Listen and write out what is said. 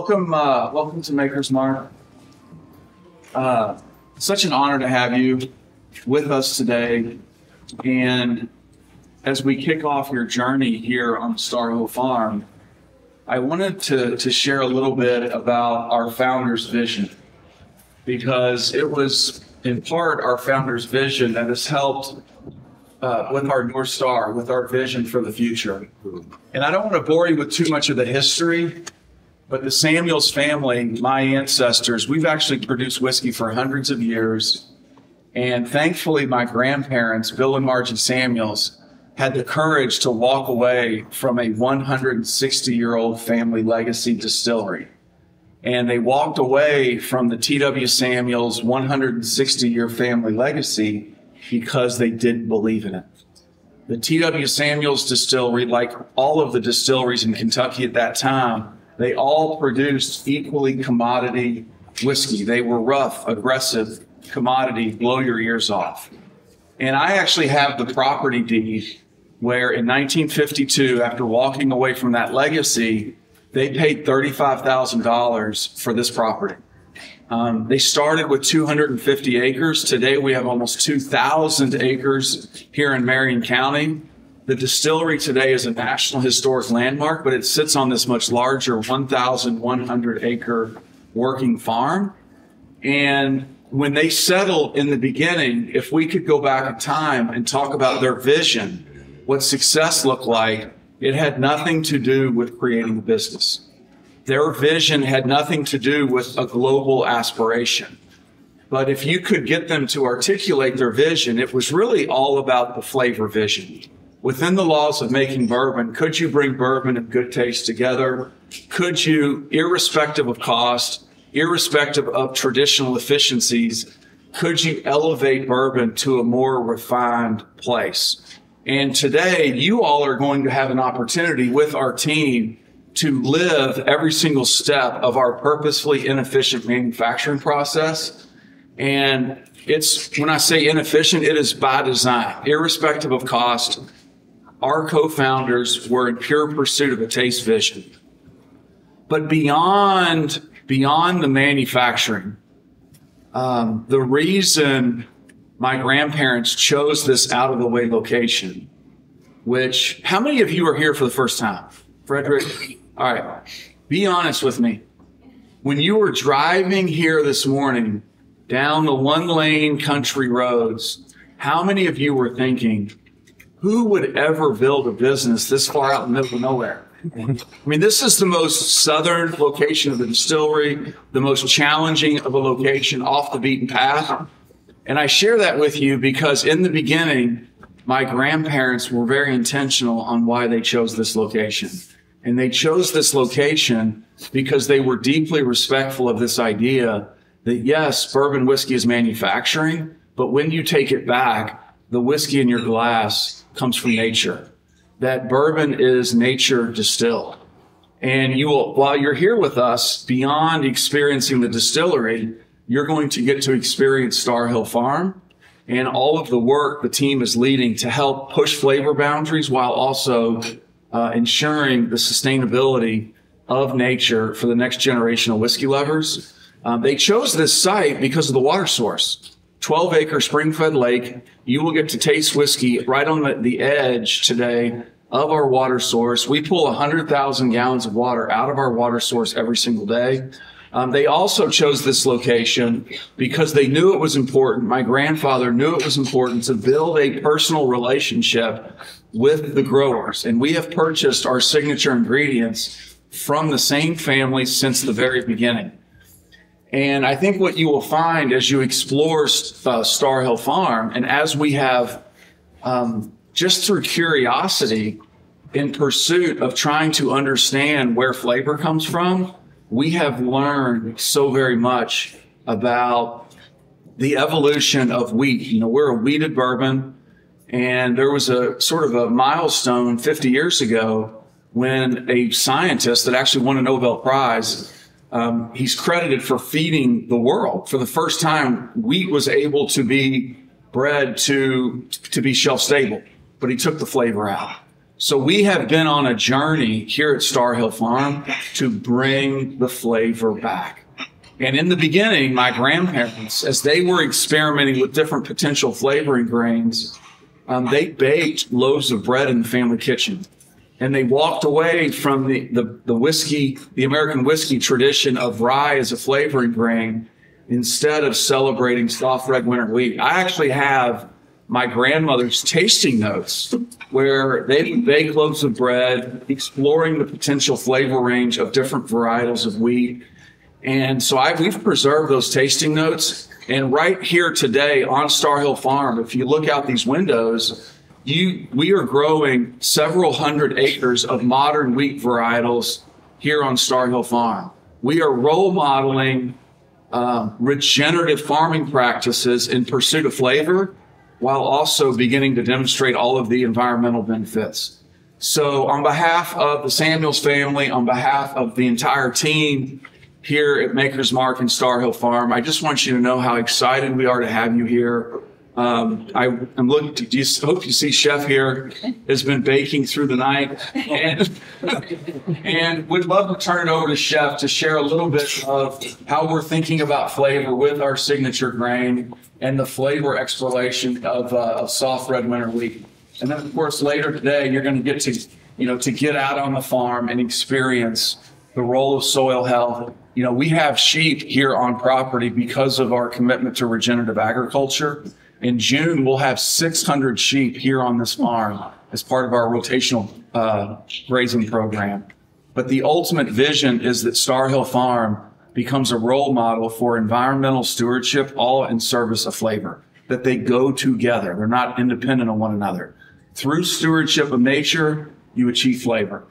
Welcome to Maker's Mark. Such an honor to have you with us today. And as we kick off your journey here on Star Hill Farm, I wanted to share a little bit about our founder's vision, because it was in part our founder's vision that has helped with our North Star, with our vision for the future. And I don't want to bore you with too much of the history, but the Samuels family, my ancestors, we've actually produced whiskey for hundreds of years. And thankfully, my grandparents, Bill and Margie Samuels, had the courage to walk away from a 160-year-old family legacy distillery. And they walked away from the T.W. Samuels 160-year family legacy because they didn't believe in it. The T.W. Samuels distillery, like all of the distilleries in Kentucky at that time, they all produced equally commodity whiskey. They were rough, aggressive, commodity, blow your ears off. And I actually have the property deed where in 1952, after walking away from that legacy, they paid $35,000 for this property. They started with 250 acres. Today we have almost 2,000 acres here in Marion County. The distillery today is a National Historic Landmark, but it sits on this much larger 1,100 acre working farm. And when they settled in the beginning, if we could go back in time and talk about their vision, what success looked like, it had nothing to do with creating a business. Their vision had nothing to do with a global aspiration. But if you could get them to articulate their vision, it was really all about the flavor vision. Within the laws of making bourbon, could you bring bourbon and good taste together? Could you, irrespective of cost, irrespective of traditional efficiencies, could you elevate bourbon to a more refined place? And today, you all are going to have an opportunity with our team to live every single step of our purposefully inefficient manufacturing process. And it's, when I say inefficient, it is by design, irrespective of cost. Our co-founders were in pure pursuit of a taste vision. But beyond the manufacturing, the reason my grandparents chose this out-of-the-way location, which, how many of you are here for the first time? Frederick? All right. Be honest with me. When you were driving here this morning down the one-lane country roads, how many of you were thinking, who would ever build a business this far out in the middle of nowhere? I mean, this is the most southern location of the distillery, the most challenging of a location off the beaten path. And I share that with you because in the beginning, my grandparents were very intentional on why they chose this location. And they chose this location because they were deeply respectful of this idea that, yes, bourbon whiskey is manufacturing, but when you take it back, the whiskey in your glass comes from nature. That bourbon is nature distilled. And you will, while you're here with us, beyond experiencing the distillery, you're going to get to experience Star Hill Farm and all of the work the team is leading to help push flavor boundaries while also ensuring the sustainability of nature for the next generation of whiskey lovers. They chose this site because of the water source. 12-acre spring-fed lake. You will get to taste whiskey right on the edge today of our water source. We pull 100,000 gallons of water out of our water source every single day. They also chose this location because they knew it was important. My grandfather knew it was important to build a personal relationship with the growers. And we have purchased our signature ingredients from the same family since the very beginning. And I think what you will find as you explore Star Hill Farm, and as we have, just through curiosity, in pursuit of trying to understand where flavor comes from, we have learned so very much about the evolution of wheat. You know, we're a wheated bourbon, and there was a sort of a milestone 50 years ago when a scientist that actually won a Nobel Prize, he's credited for feeding the world. For the first time, wheat was able to be bred to be shelf stable, but he took the flavor out. So we have been on a journey here at Star Hill Farm to bring the flavor back. And in the beginning, my grandparents, as they were experimenting with different potential flavoring grains, they baked loaves of bread in the family kitchen. And they walked away from the whiskey, the American whiskey tradition of rye as a flavoring grain, instead of celebrating soft red winter wheat. I actually have my grandmother's tasting notes where they would bake loaves of bread, exploring the potential flavor range of different varietals of wheat. And so we've preserved those tasting notes. And right here today on Star Hill Farm, if you look out these windows, we are growing several hundred acres of modern wheat varietals here on Star Hill Farm. We are role modeling regenerative farming practices in pursuit of flavor, while also beginning to demonstrate all of the environmental benefits. So on behalf of the Samuels family, on behalf of the entire team here at Maker's Mark and Star Hill Farm, I just want you to know how excited we are to have you here. I'm looking to, hope you see Chef here has been baking through the night, and would love to turn it over to Chef to share a little bit of how we're thinking about flavor with our signature grain and the flavor exploration of soft red winter wheat. And then, of course, later today, you're going to get to get out on the farm and experience the role of soil health. We have sheep here on property because of our commitment to regenerative agriculture. In June, we'll have 600 sheep here on this farm as part of our rotational grazing program. But the ultimate vision is that Star Hill Farm becomes a role model for environmental stewardship, all in service of flavor, that they go together. They're not independent of one another. Through stewardship of nature, you achieve flavor.